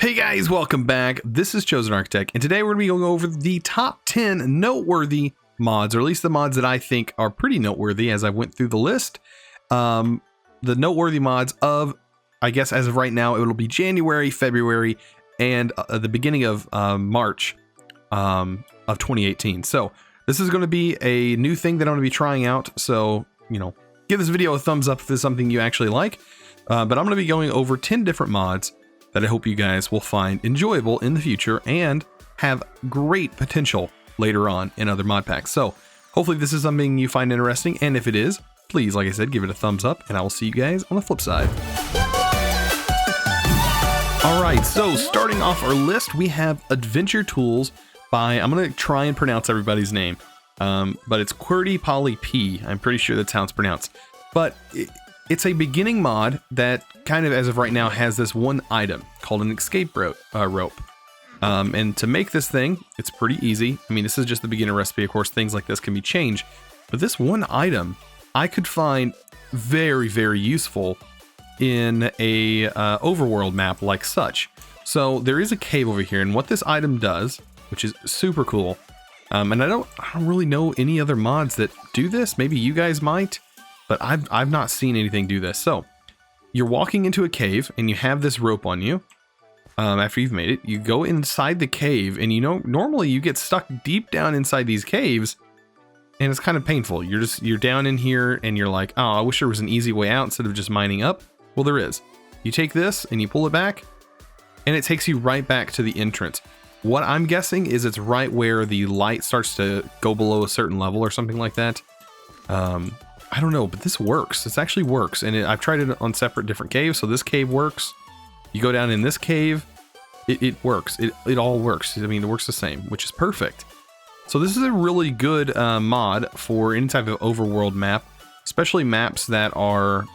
Hey guys, welcome back. This is Chosen Architect, and today we're going to be going over the top 10 noteworthy mods, or at least the mods that I think are pretty noteworthy as I went through the list. The noteworthy mods of, I guess as of right now, it will be January, February, and the beginning of March of 2018. So this is going to be a new thing that I'm going to be trying out. So, give this video a thumbs up if this is something you actually like. But I'm going to be going over 10 different mods that I hope you guys will find enjoyable in the future and have great potential later on in other mod packs. So hopefully this is something you find interesting, and if it is, please, like I said, give it a thumbs up, and I will see you guys on the flip side. Alright, so starting off our list, we have Adventure Tools by, I'm going to try and pronounce everybody's name, but it's QWERTY Poly P. I'm pretty sure that's how it's pronounced. But it's a beginning mod that kind of, as of right now, has this one item called an escape rope. And to make this thing, it's pretty easy. I mean, this is just the beginner recipe. Of course, things like this can be changed. But this one item I could find very, very useful in a overworld map like such. So there is a cave over here, and what this item does, which is super cool, and I don't really know any other mods that do this. Maybe you guys might, but I've not seen anything do this. So you're walking into a cave and you have this rope on you. After you've made it, you go inside the cave, and normally you get stuck deep down inside these caves, and it's kind of painful. You're down in here and you're like, oh, I wish there was an easy way out instead of just mining up. Well, there is. You take this and you pull it back, and it takes you right back to the entrance. What I'm guessing is it's right where the light starts to go below a certain level or something like that. I don't know, but this works. This actually works, and I've tried it on separate different caves, so this cave works. You go down in this cave, it works. It all works. I mean, it works the same, which is perfect. So this is a really good mod for any type of overworld map, especially maps that are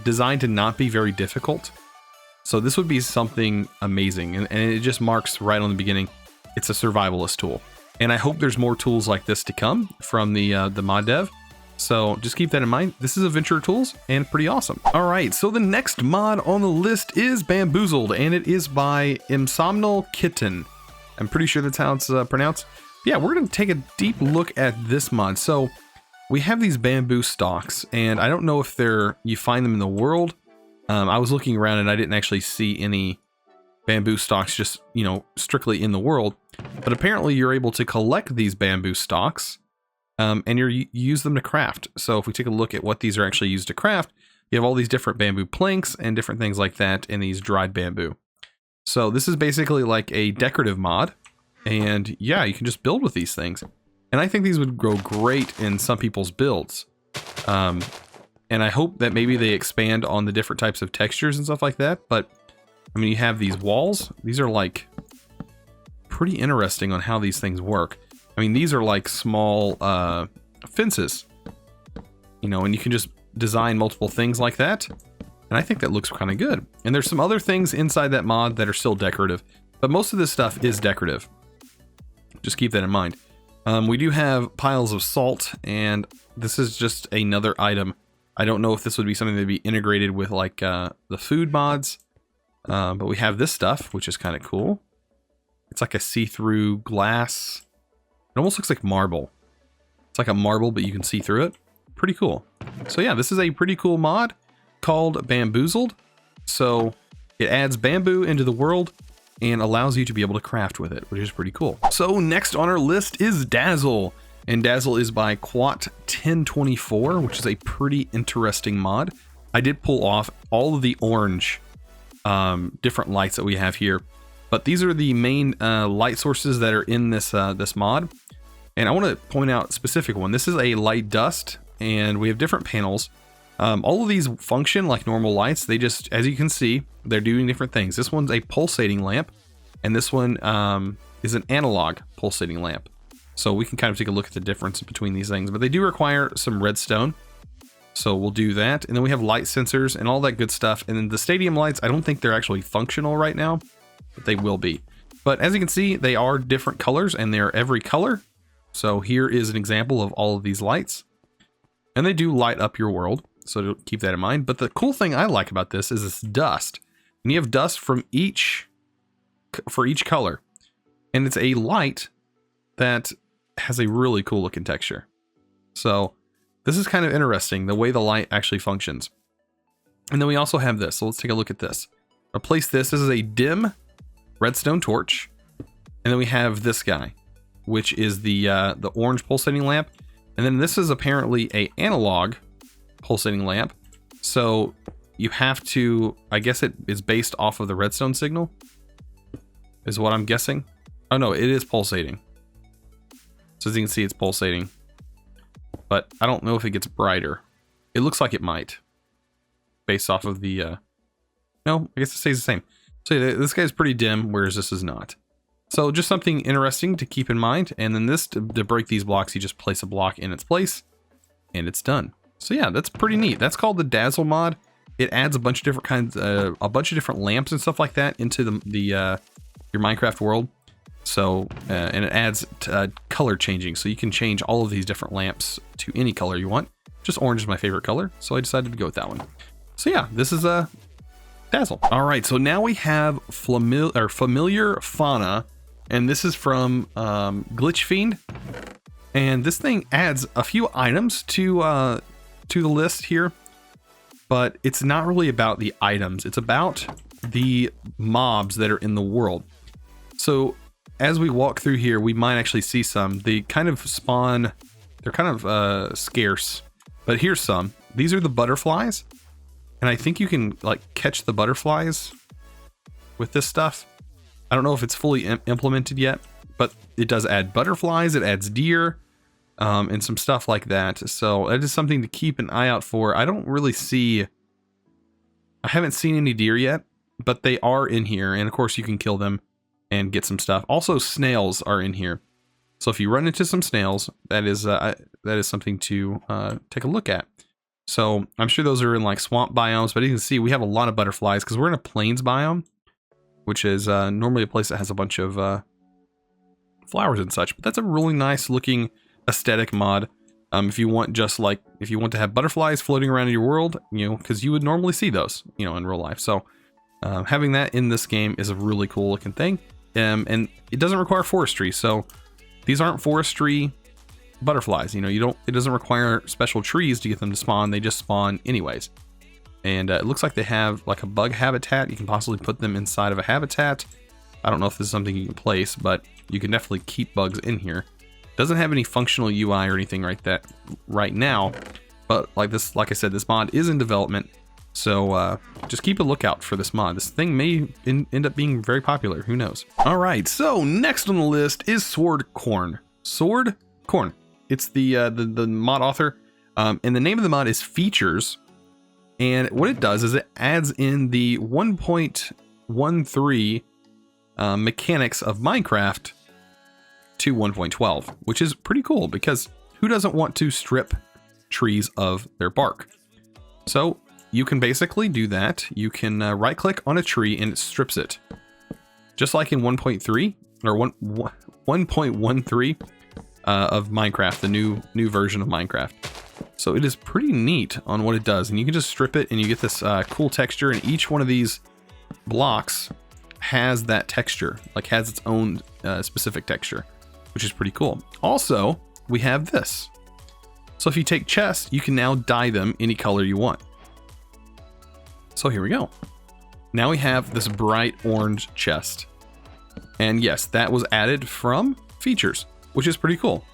designed to not be very difficult. So this would be something amazing, and it just marks right on the beginning, it's a survivalist tool. And I hope there's more tools like this to come from the mod dev. So just keep that in mind. This is Adventure Tools and pretty awesome. All right, so the next mod on the list is Bamboozled, and it is by Insomnal Kitten. I'm pretty sure that's how it's pronounced. Yeah, we're going to take a deep look at this mod. So we have these bamboo stalks, and I don't know if you find them in the world. I was looking around and I didn't actually see any bamboo stalks just, strictly in the world. But apparently you're able to collect these bamboo stalks. And you use them to craft. So if we take a look at what these are actually used to craft, you have all these different bamboo planks and different things like that in these dried bamboo. So this is basically like a decorative mod. And yeah, you can just build with these things. And I think these would grow great in some people's builds. And I hope that maybe they expand on the different types of textures and stuff like that. But I mean, you have these walls. These are like pretty interesting on how these things work. I mean, these are like small fences, and you can just design multiple things like that. And I think that looks kind of good. And there's some other things inside that mod that are still decorative, but most of this stuff is decorative. Just keep that in mind. We do have piles of salt, and this is just another item. I don't know if this would be something that would be integrated with like the food mods, but we have this stuff, which is kind of cool. It's like a see-through glass. It almost looks like marble. It's like a marble, but you can see through it. Pretty cool. So yeah, this is a pretty cool mod called Bamboozled. So it adds bamboo into the world and allows you to be able to craft with it, which is pretty cool. So next on our list is Dazzle. And Dazzle is by Quat1024, which is a pretty interesting mod. I did pull off all of the orange different lights that we have here. But these are the main light sources that are in this mod. And I want to point out a specific one. This is a light dust, and we have different panels. All of these function like normal lights. They just, as you can see, they're doing different things. This one's a pulsating lamp, and this one is an analog pulsating lamp. So we can kind of take a look at the difference between these things. But they do require some redstone. So we'll do that. And then we have light sensors and all that good stuff. And then the stadium lights, I don't think they're actually functional right now, but they will be. But as you can see, they are different colors, and they're every color. So here is an example of all of these lights, and they do light up your world. So keep that in mind. But the cool thing I like about this is this dust, and you have dust from each for each color. And it's a light that has a really cool looking texture. So this is kind of interesting, the way the light actually functions. And then we also have this. So let's take a look at this. I'll place this. This is a dim redstone torch. And then we have this guy, which is the orange pulsating lamp. And then this is apparently a analog pulsating lamp. So you have to, I guess it is based off of the redstone signal, is what I'm guessing. Oh no, it is pulsating. So as you can see, it's pulsating. But I don't know if it gets brighter. It looks like it might, based off of the, no, I guess it stays the same. So yeah, this guy's pretty dim, whereas this is not. So just something interesting to keep in mind. And then this, to break these blocks, you just place a block in its place and it's done. So yeah, that's pretty neat. That's called the Dazzle mod. It adds a bunch of different kinds, a bunch of different lamps and stuff like that into your Minecraft world. So, and it adds color changing. So you can change all of these different lamps to any color you want. Just orange is my favorite color. So I decided to go with that one. So yeah, this is Dazzle. All right, so now we have familiar fauna. And this is from Glitch Fiend, and this thing adds a few items to the list here, but it's not really about the items. It's about the mobs that are in the world. So as we walk through here, we might actually see some. They kind of spawn. They're kind of scarce, but here's some. These are the butterflies, and I think you can like catch the butterflies with this stuff. I don't know if it's fully implemented yet, but it does add butterflies, it adds deer, and some stuff like that. So that is something to keep an eye out for. I haven't seen any deer yet, but they are in here. And of course you can kill them and get some stuff. Also snails are in here. So if you run into some snails, that is something to take a look at. So I'm sure those are in like swamp biomes, but you can see we have a lot of butterflies because we're in a plains biome, which is normally a place that has a bunch of flowers and such. But that's a really nice looking aesthetic mod. If you want to have butterflies floating around in your world, because you would normally see those, in real life. So having that in this game is a really cool looking thing. And it doesn't require forestry. So these aren't forestry butterflies. It doesn't require special trees to get them to spawn. They just spawn anyways. And it looks like they have like a bug habitat. You can possibly put them inside of a habitat. I don't know if this is something you can place, but you can definitely keep bugs in here. Doesn't have any functional UI or anything right now. But like I said, this mod is in development. So just keep a lookout for this mod. This thing may end up being very popular. Who knows? All right. So next on the list is Sword Corn. Sword Corn. It's the mod author. And the name of the mod is Features. And what it does is it adds in the 1.13 mechanics of Minecraft to 1.12, which is pretty cool because who doesn't want to strip trees of their bark? So you can basically do that. You can right click on a tree and it strips it. Just like in 1.3 or 1.13 of Minecraft, the new version of Minecraft. So it is pretty neat on what it does, and you can just strip it and you get this cool texture, and each one of these blocks has that texture, like has its own specific texture, which is pretty cool. Also, we have this. So if you take chests, you can now dye them any color you want. So here we go. Now we have this bright orange chest. And yes, that was added from Features, which is pretty cool.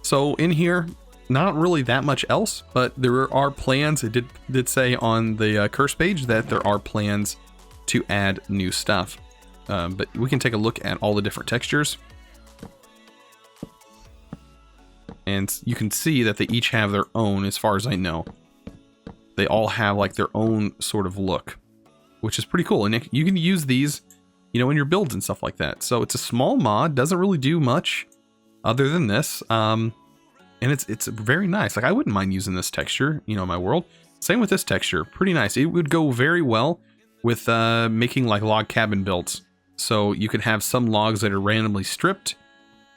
So in here, not really that much else, but there are plans. It did say on the curse page that there are plans to add new stuff. But we can take a look at all the different textures. And you can see that they each have their own, as far as I know. They all have like their own sort of look, which is pretty cool. And you can use these, in your builds and stuff like that. So it's a small mod, doesn't really do much other than this. And it's very nice. Like I wouldn't mind using this texture, in my world. Same with this texture, pretty nice. It would go very well with making like log cabin builds. So you could have some logs that are randomly stripped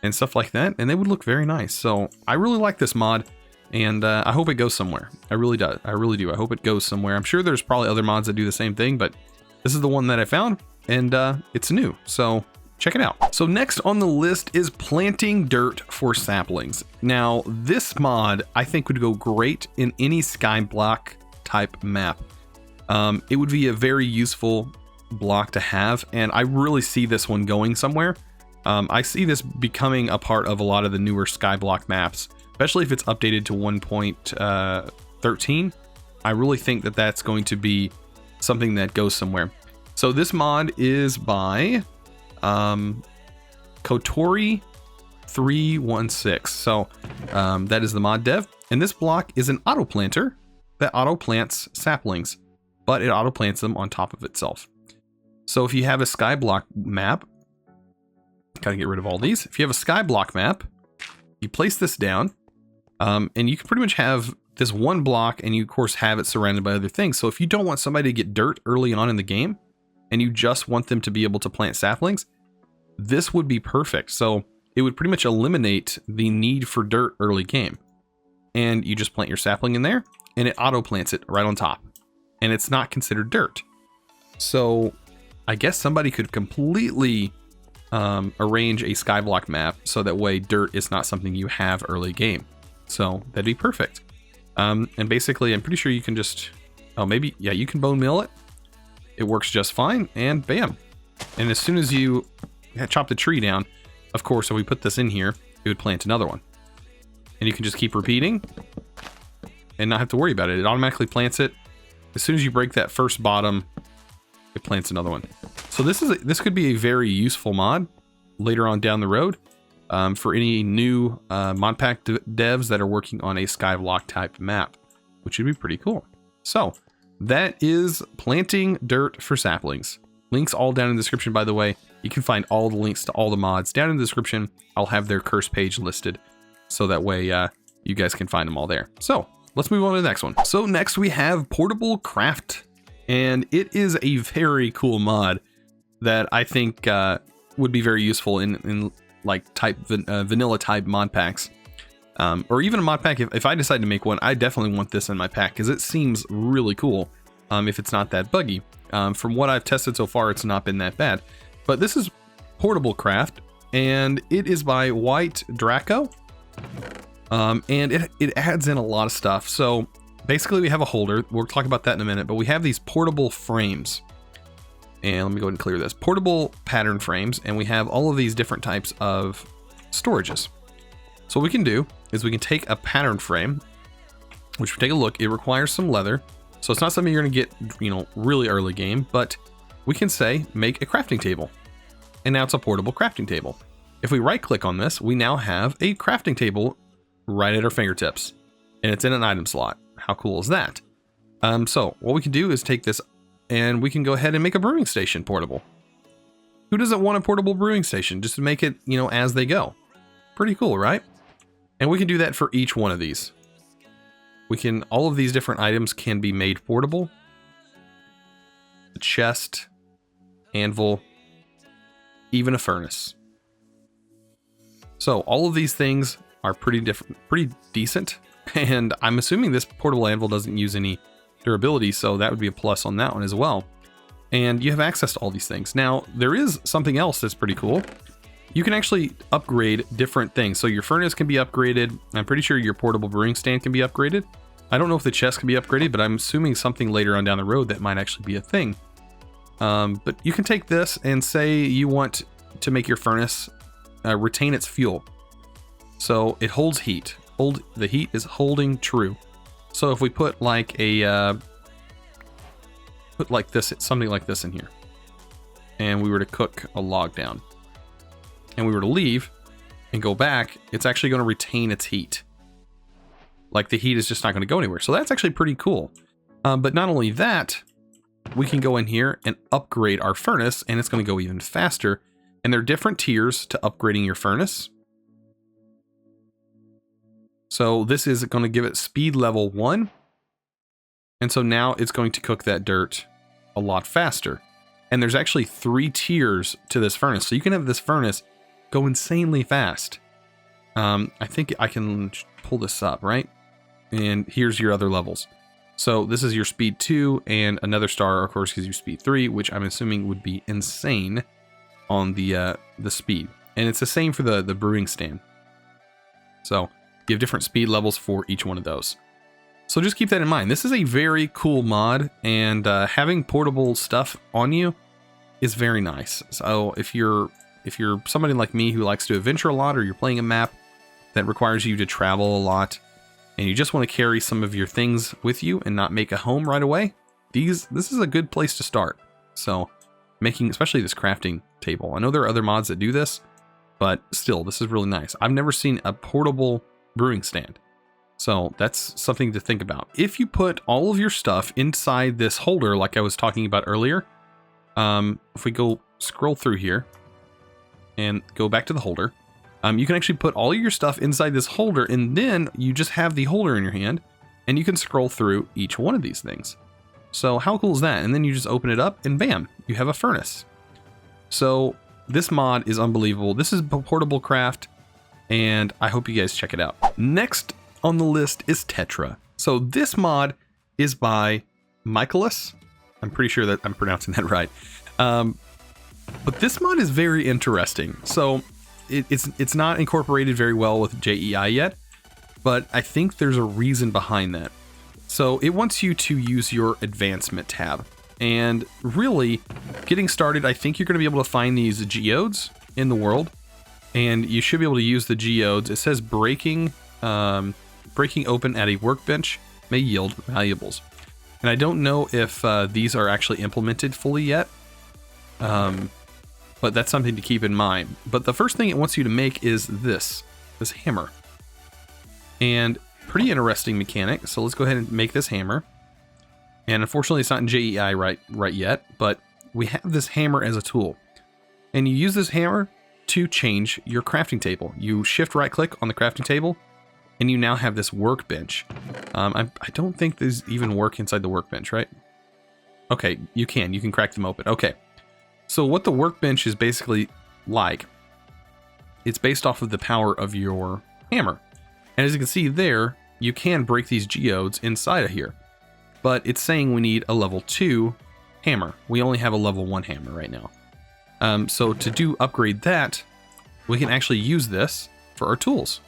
and stuff like that, and they would look very nice. So I really like this mod, and I hope it goes somewhere. I really do. I hope it goes somewhere. I'm sure there's probably other mods that do the same thing, but this is the one that I found, and it's new. So check it out. So next on the list is planting dirt for saplings. Now this mod I think would go great in any skyblock type map. It would be a very useful block to have, and I really see this one going somewhere. I see this becoming a part of a lot of the newer skyblock maps, especially if it's updated to 1.13. I really think that that's going to be something that goes somewhere. So this mod is by Kotori316. So that is the mod dev, and this block is an auto planter that auto plants saplings, but it auto plants them on top of itself. So if you have a skyblock map, gotta get rid of all these. If you have a skyblock map, you place this down, and you can pretty much have this one block, and you of course have it surrounded by other things. So if you don't want somebody to get dirt early on in the game, and you just want them to be able to plant saplings, this would be perfect. So it would pretty much eliminate the need for dirt early game. And you just plant your sapling in there, and it auto plants it right on top. And it's not considered dirt. So I guess somebody could completely arrange a skyblock map so that way dirt is not something you have early game. So that'd be perfect. And basically, I'm pretty sure you can just, you can bone mill it. It works just fine, and bam. And as soon as you chop the tree down, of course, if we put this in here, it would plant another one. And you can just keep repeating and not have to worry about it. It automatically plants it. As soon as you break that first bottom, it plants another one. So this could be a very useful mod later on down the road for any new modpack devs that are working on a skyblock type map, which would be pretty cool. So that is planting dirt for saplings. Links all down in the description, by the way. You can find all the links to all the mods down in the description. I'll have their curse page listed, so that way you guys can find them all there. So let's move on to the next one. So next we have Portable Craft, and it is a very cool mod that I think would be very useful in like vanilla type mod packs. Or even a mod pack. If I decide to make one, I definitely want this in my pack because it seems really cool if it's not that buggy. From what I've tested so far, it's not been that bad. But this is Portable Craft, and it is by White Draco. And it adds in a lot of stuff. So basically we have a holder. We'll talk about that in a minute, but we have these portable frames. And let me go ahead and clear this. Portable pattern frames, and we have all of these different types of storages. So what we can do is we can take a pattern frame, which we take a look. It requires some leather. So it's not something you're going to get, really early game, but we can say make a crafting table. And now it's a portable crafting table. If we right click on this, we now have a crafting table right at our fingertips, and it's in an item slot. How cool is that? So what we can do is take this and we can go ahead and make a brewing station portable. Who doesn't want a portable brewing station? Just to make it, as they go. Pretty cool, right? And we can do that for each one of these. All of these different items can be made portable. The chest, anvil, even a furnace. So all of these things are pretty decent. And I'm assuming this portable anvil doesn't use any durability, so that would be a plus on that one as well. And you have access to all these things. Now, there is something else that's pretty cool. You can actually upgrade different things. So your furnace can be upgraded. I'm pretty sure your portable brewing stand can be upgraded. I don't know if the chest can be upgraded, but I'm assuming something later on down the road that might actually be a thing. But you can take this and say you want to make your furnace retain its fuel. So it holds heat. The heat is holding true. So if we put like something like this in here, and we were to cook a log down, and we were to leave and go back, it's actually going to retain its heat. Like the heat is just not going to go anywhere. So that's actually pretty cool. But not only that, we can go in here and upgrade our furnace, and it's going to go even faster. And there are different tiers to upgrading your furnace. So this is going to give it speed level 1. And so now it's going to cook that dirt a lot faster. And there's actually 3 tiers to this furnace. So you can have this furnace go insanely fast. I think I can pull this up, right? And here's your other levels. So this is your speed 2, and another star, of course, gives you speed 3, which I'm assuming would be insane. on the speed. And it's the same for the brewing stand. So you have different speed levels for each one of those. So just keep that in mind. This is a very cool mod, and having portable stuff on you is very nice. So if you're somebody like me who likes to adventure a lot, or you're playing a map that requires you to travel a lot, and you just want to carry some of your things with you and not make a home right away, this is a good place to start. So making, especially this crafting table. I know there are other mods that do this, but still, this is really nice. I've never seen a portable brewing stand. So that's something to think about. If you put all of your stuff inside this holder, like I was talking about earlier, if we go scroll through here and go back to the holder, you can actually put all of your stuff inside this holder, and then you just have the holder in your hand, and you can scroll through each one of these things. So how cool is that? And then you just open it up, and bam, you have a furnace. So this mod is unbelievable. This is portable craft, and I hope you guys check it out. Next on the list is Tetra. So this mod is by Michaelis. I'm pretty sure that I'm pronouncing that right. But this mod is very interesting. So it's not incorporated very well with JEI yet, but I think there's a reason behind that. So it wants you to use your advancement tab. And really, getting started, I think you're going to be able to find these geodes in the world. And you should be able to use the geodes. It says breaking open at a workbench may yield valuables. And I don't know if these are actually implemented fully yet. But that's something to keep in mind. But the first thing it wants you to make is this hammer. And pretty interesting mechanic. So let's go ahead and make this hammer. And unfortunately, it's not in JEI right yet, but we have this hammer as a tool. And you use this hammer to change your crafting table. You shift right click on the crafting table, and you now have this workbench. I don't think these even work inside the workbench, right? Okay, you can crack them open. Okay. So what the workbench is basically like, it's based off of the power of your hammer. And as you can see there, you can break these geodes inside of here. But it's saying we need a level 2 hammer. We only have a level 1 hammer right now. So to upgrade that, we can actually use this for our tools.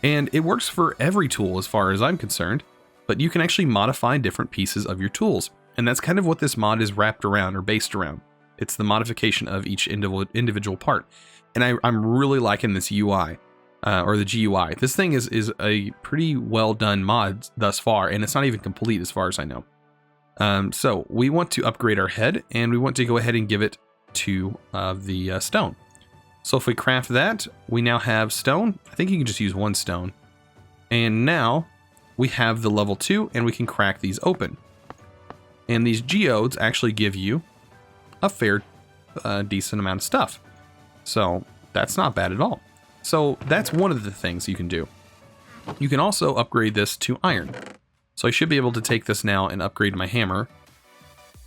And it works for every tool as far as I'm concerned, but you can actually modify different pieces of your tools. And that's kind of what this mod is wrapped around or based around. It's the modification of each individual part. And I'm really liking this UI, or the GUI. This thing is a pretty well done mod thus far, and it's not even complete as far as I know. So we want to upgrade our head, and we want to go ahead and give it to the stone. So if we craft that, we now have stone. I think you can just use 1 stone. And now we have the level 2, and we can crack these open. And these geodes actually give you a fair, decent amount of stuff. So that's not bad at all. So that's one of the things you can do. You can also upgrade this to iron. So I should be able to take this now and upgrade my hammer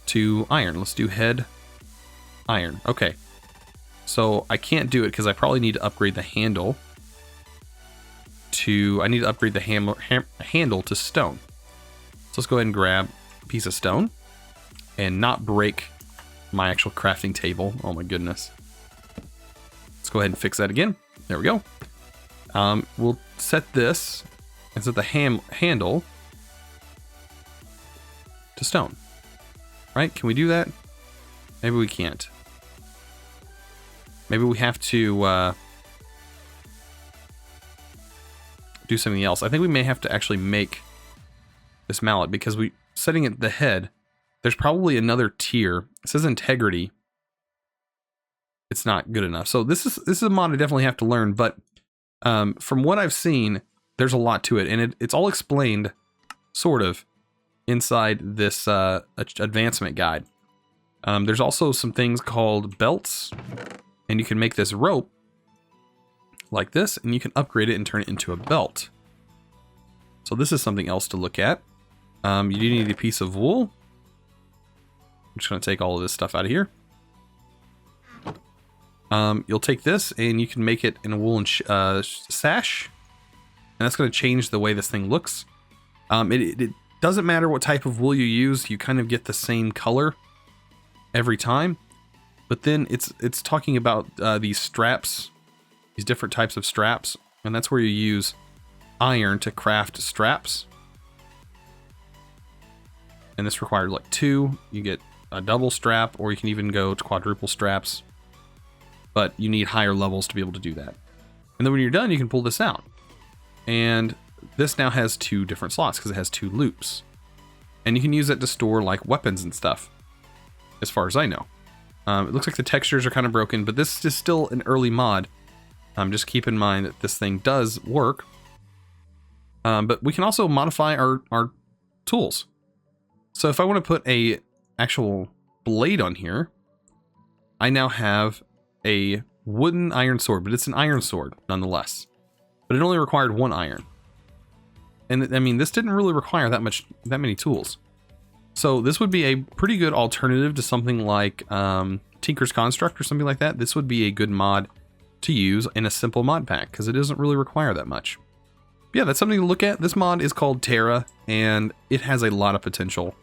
to iron. Let's do head iron. Okay. So I can't do it because I probably need to upgrade the handle to, I need to upgrade the handle to stone. So let's go ahead and grab a piece of stone and not break my actual crafting table. Oh my goodness. Let's go ahead and fix that again. There we go. We'll set this and set the handle to stone. Right? Can we do that? Maybe we can't. Maybe we have to do something else. I think we may have to actually make this mallet because setting it the head, there's probably another tier. It says integrity. It's not good enough. So this is a mod I definitely have to learn, but from what I've seen, there's a lot to it, and it's all explained sort of inside this advancement guide. There's also some things called belts, and you can make this rope like this, and you can upgrade it and turn it into a belt. So this is something else to look at. You do need a piece of wool. I'm just going to take all of this stuff out of here. You'll take this and you can make it in a woolen sash, and that's going to change the way this thing looks. It doesn't matter what type of wool you use, you kind of get the same color every time, But then it's talking about these straps, these different types of straps, and that's where you use iron to craft straps. And this required like 2. You get a double strap, or you can even go to quadruple straps. But you need higher levels to be able to do that. And then when you're done, you can pull this out. And this now has 2 different slots because it has 2 loops. And you can use it to store like weapons and stuff, as far as I know. It looks like the textures are kind of broken, but this is still an early mod. Just keep in mind that this thing does work. But we can also modify our tools. So if I want to put a actual blade on here, I now have a wooden iron sword, but it's an iron sword nonetheless. But it only required 1 iron. And I mean, this didn't really require that many tools. So this would be a pretty good alternative to something like Tinker's Construct or something like that. This would be a good mod to use in a simple mod pack because it doesn't really require that much. Yeah, that's something to look at. This mod is called Tetra, and it has a lot of potential.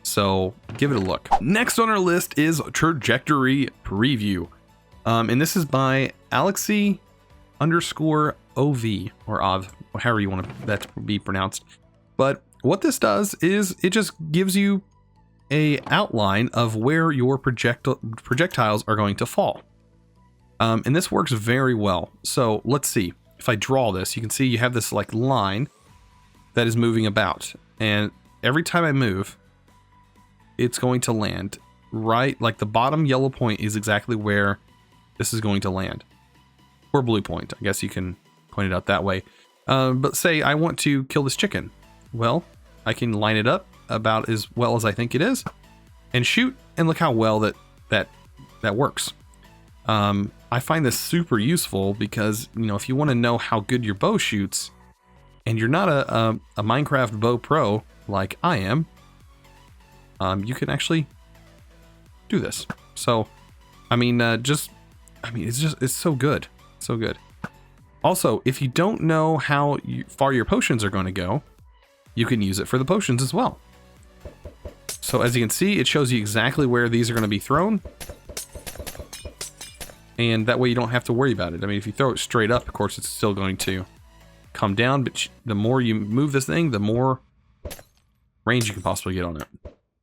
So give it a look. Next on our list is Trajectory Preview. And this is by Alexi _OV or OV, or however you want that to be pronounced. But what this does is it just gives you a outline of where your projectiles are going to fall. And this works very well. So let's see. If I draw this, you can see you have this like line that is moving about. And every time I move, it's going to land right, like the bottom yellow point is exactly where this is going to land. Or blue point, I guess you can point it out that way. But say I want to kill this chicken. Well, I can line it up about as well as I think it is and shoot, and look how well that works. I find this super useful because, you know, if you want to know how good your bow shoots and you're not a Minecraft bow pro like I am, you can actually do this. So, I mean, it's so good. So good. Also, if you don't know how far your potions are going to go, you can use it for the potions as well. So as you can see, it shows you exactly where these are going to be thrown. And that way you don't have to worry about it. I mean, if you throw it straight up, of course, it's still going to come down. But the more you move this thing, the more range you can possibly get on it.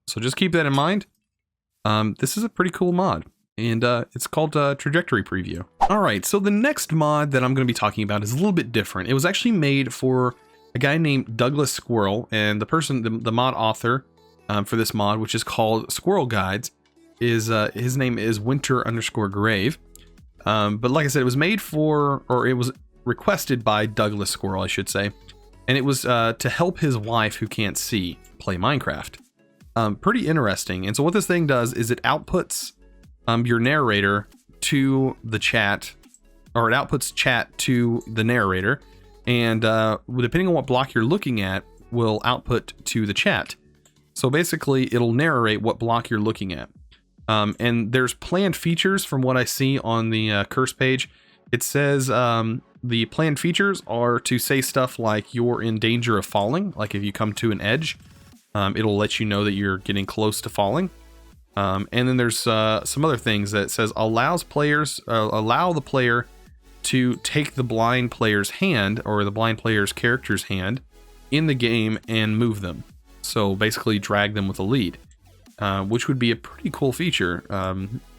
So just keep that in mind. This is a pretty cool mod. And it's called Trajectory Preview. All right, so the next mod that I'm going to be talking about is a little bit different. It was actually made for a guy named Douglas Squirrel, and the mod author for this mod, which is called Squirrel Guides, is his name is Winter_Grave. But like I said, it was made for, or it was requested by Douglas Squirrel, I should say, and it was to help his wife who can't see play Minecraft. Pretty interesting. And so what this thing does is it outputs your narrator to the chat, or it outputs chat to the narrator, and depending on what block you're looking at, will output to the chat. So basically, it'll narrate what block you're looking at. And there's planned features from what I see on the curse page. It says the planned features are to say stuff like you're in danger of falling, like if you come to an edge, it'll let you know that you're getting close to falling. And then there's some other things that says allow the player to take the blind player's hand, or the blind player's character's hand, in the game and move them. So basically drag them with a lead, which would be a pretty cool feature,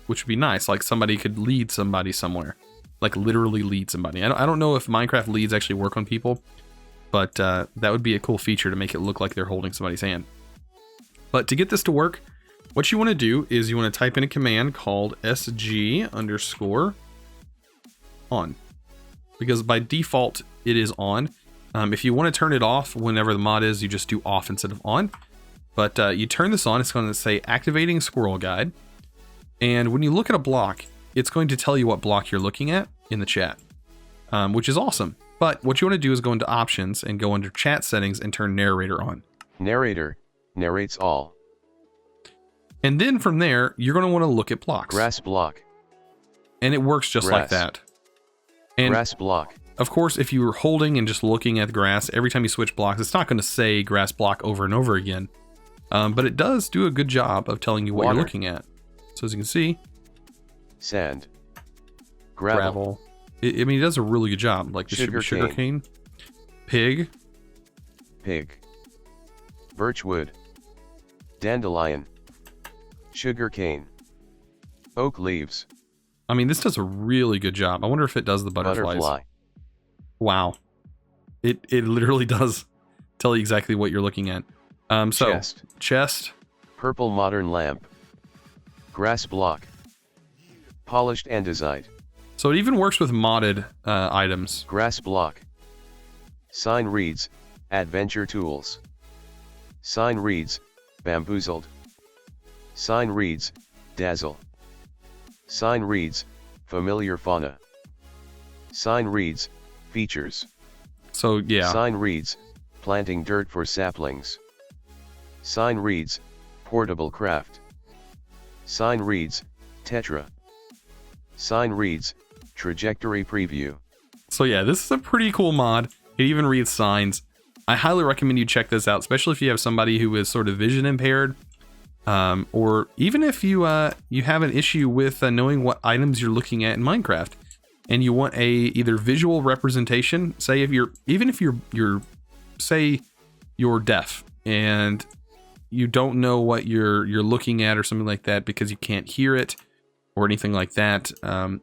which would be nice. Like somebody could lead somebody somewhere, like literally lead somebody. I don't know if Minecraft leads actually work on people, but that would be a cool feature to make it look like they're holding somebody's hand. But to get this to work, what you want to do is you want to type in a command called sg_on, because by default it is on. If you want to turn it off whenever the mod is, you just do off instead of on. But you turn this on, it's going to say activating Squirrel Guide. And when you look at a block, it's going to tell you what block you're looking at in the chat, which is awesome. But what you want to do is go into options and go under chat settings and turn narrator on. Narrator narrates all. And then from there, you're going to want to look at blocks. Grass block. And it works just like that. And grass block. Of course, if you were holding and just looking at the grass, every time you switch blocks, it's not going to say grass block over and over again. But it does do a good job of telling you what you're looking at. So as you can see, Sand. Gravel. I mean, it does a really good job. Like this should be sugarcane. Pig. Pig. Birchwood. Dandelion. Sugarcane. Oak leaves. I mean, this does a really good job. I wonder if it does the butterflies. Butterfly. Wow. It literally does tell you exactly what you're looking at. So chest. Purple modern lamp. Grass block. Polished andesite. So it even works with modded items. Grass block. Sign reads, Adventure Tools. Sign reads, Bamboozled. Sign reads, Dazzle. Sign reads, Familiar Fauna. Sign reads, Features. So yeah. Sign reads, Planting dirt for saplings. Sign reads, Portable craft. Sign reads, Tetra. Sign reads, Trajectory preview. So yeah, this is a pretty cool mod. It even reads signs. I highly recommend you check this out, especially if you have somebody who is sort of vision impaired, or even if you have an issue with knowing what items you're looking at in Minecraft, and you want a either visual representation. Say if you're say you're deaf and you don't know what you're looking at or something like that because you can't hear it or anything like that,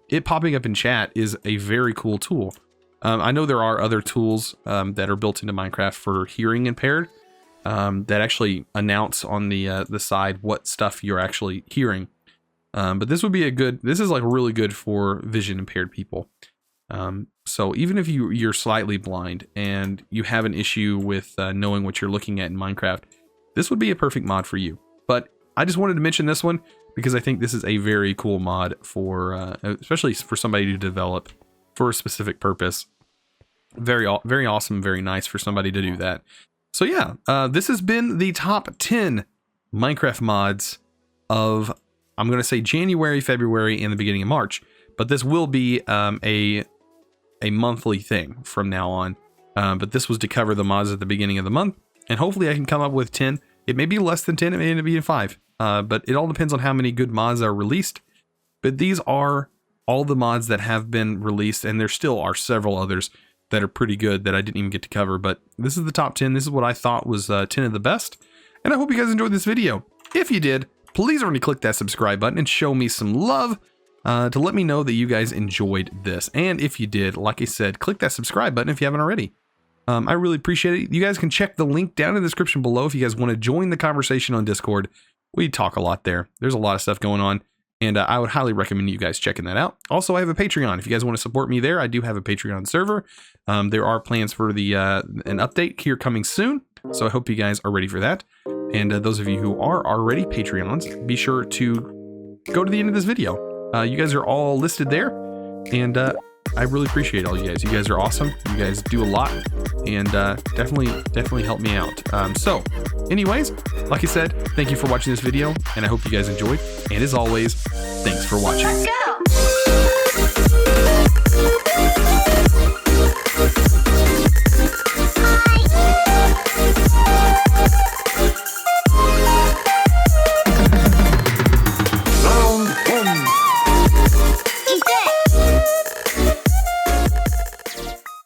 it popping up in chat is a very cool tool. I know there are other tools that are built into Minecraft for hearing impaired that actually announce on the side what stuff you're actually hearing. But this would be this is like really good for vision impaired people. So even if you're slightly blind and you have an issue with knowing what you're looking at in Minecraft, this would be a perfect mod for you. But I just wanted to mention this one because I think this is a very cool mod for, especially for somebody to develop for a specific purpose. Very awesome, very nice for somebody to do that. So yeah, this has been the top 10 Minecraft mods of, I'm going to say January, February, and the beginning of March. But this will be a monthly thing from now on. But this was to cover the mods at the beginning of the month. And hopefully I can come up with 10. It may be less than 10, it may be 5. But it all depends on how many good mods are released. But these are all the mods that have been released, and there still are several others that are pretty good that I didn't even get to cover. But this is the top 10. This is what I thought was 10 of the best. And I hope you guys enjoyed this video. If you did, please already click that subscribe button and show me some love to let me know that you guys enjoyed this. And if you did, like I said, click that subscribe button if you haven't already. I really appreciate it. You guys can check the link down in the description below if you guys want to join the conversation on Discord. We talk a lot there. There's a lot of stuff going on, and I would highly recommend you guys checking that out. Also, I have a Patreon. If you guys want to support me there, I do have a Patreon server. There are plans for an update here coming soon, so I hope you guys are ready for that. And those of you who are already Patreons, be sure to go to the end of this video. You guys are all listed there, and I really appreciate all you guys. You guys are awesome. You guys do a lot, and definitely help me out. So anyways, like I said, thank you for watching this video, and I hope you guys enjoyed. And as always, thanks for watching. Let's go!